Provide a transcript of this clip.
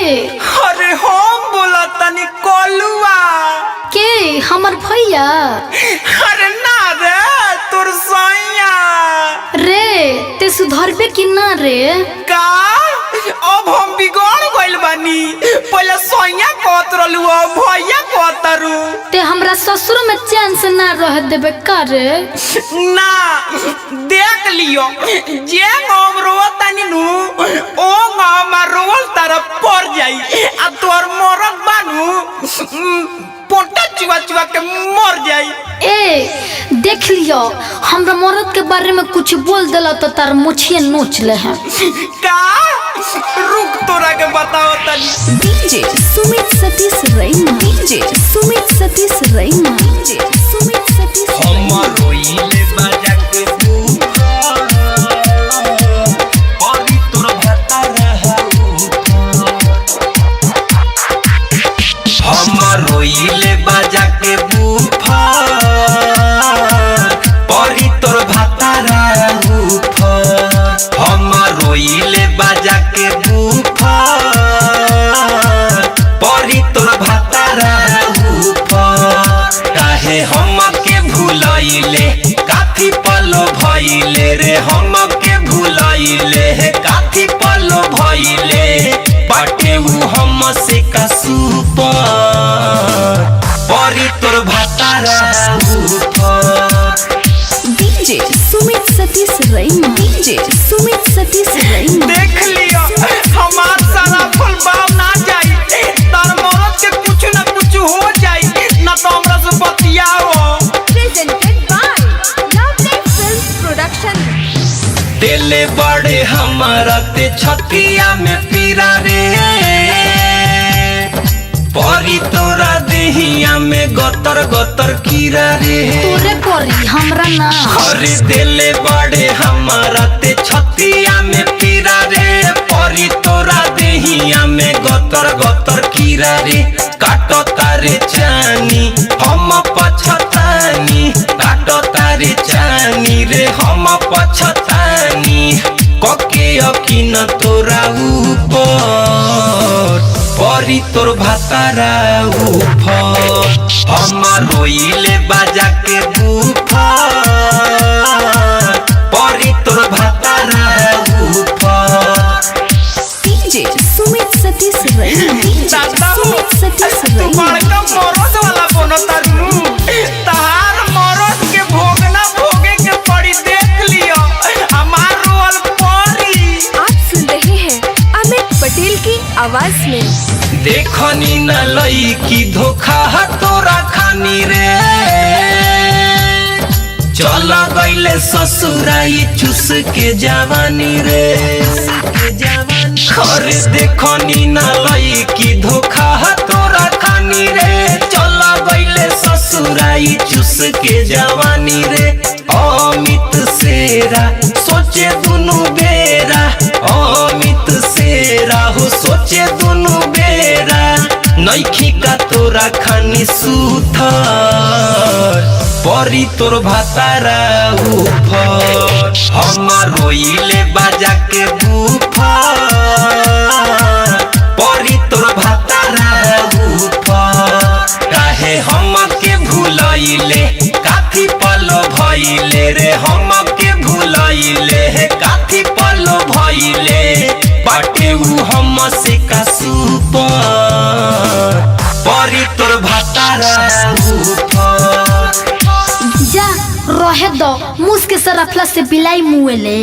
अरे हम बोला तनी कलुआ के हमर भैया। अरे ना रे तोर सैया रे ते सुधरबे कि ना रे? का अब हम बिगड़ गइल बानी। पहले सैया कहत रहलू भैया कहतरू। ते हमरा ससुर में चैन से ना रह देबे का रे? ना देख लियो जे हम रोवत तनी नु ओ हमर रोवल तरफ पड़ जाई आ तोर मरद बानू पोटा चुआ चुआ के मर जाई। ए देख लियो हमरा मरद के बारे में कुछ बोल देला तो तार मुछिए नोच ले हैं। का रुक तोरा के बताओ तनी। डीजे सुमित सतीश रैना, डीजे सुमित सतीश रैना, डीजे सुमित सतीश हमर रोइले बाजा के औरी तोर भाता रहू। हमर रोइले बाजा के बूफा औरी तोर भाता रहू। हमर रोइले बाजा के बूफा औरी तोर भाता रहू। काहे हमके भुलाइले काथी पलो भइले रे हमके भुलाइले काथी पलो भइले बाटे उ हमसे कसुपर परी तोर भातारा डीजे सुमित सतीश रैना, डीजे सुमित सतीश रैना। देख लियो हमार सारा फल बाव ना जाई तार मरद के कुछ ना कुछ हो जाई ना तो हमरा से बतियाओ। Presented by Lovelet Films Production. दिले बड़े हमारा ते छतिया में पीरा रे परी तोरा देहिया में गतर गतर कीरा रे। तोरे परी हमरा ना। अरे दिले बड़े हमारा ते छतिया में पीरा रे परी तोरा देहिया में गतर गतर कीरा रे। काटो तारे चानी हम पछतानी काटो तारे चानी रे हम पछतानी कके यकीन तोरा ऊपर परी तोर भातारा ऊपर। हमर रोइले बाजा के बूफर परी तोर भातारा ऊपर। डीजे सुमित सतीश रैना, डीजे सुमित सतीश रैना। बड़का मरद वाला बनो तारू तहार मरद के भोगना भोगे के पड़ी देख लियो हमार रोल परी। आप सुन रहे हैं अमित पटेल की आवाज में। देखनी न लई की धोखा तोरा खानी रे चल गईले ससुराई चुस के जवानी रे। अरे देखनी न लई की धोखा तोरा खानी रे चल गईले ससुराई चुस के जवानी रे। अमित सेरा सोचे दुनु बेरा अमित सेरा हो सोचे दुनु बेरा नइखी का तोरा खानी सुथर परी तोर भातारा ऊपर। हमर रोइले बाजा के बूफर परी तोर भातारा ऊपर। काहे हमके भुलाइले काथी पलो भइले रे हमके भुलाइले काथी पलो भइले बाटे उ हमसे कसुपर परी तोर भातारा ऊपर। जा रहे दो मुझ के सरफला से बिलाई मुएले।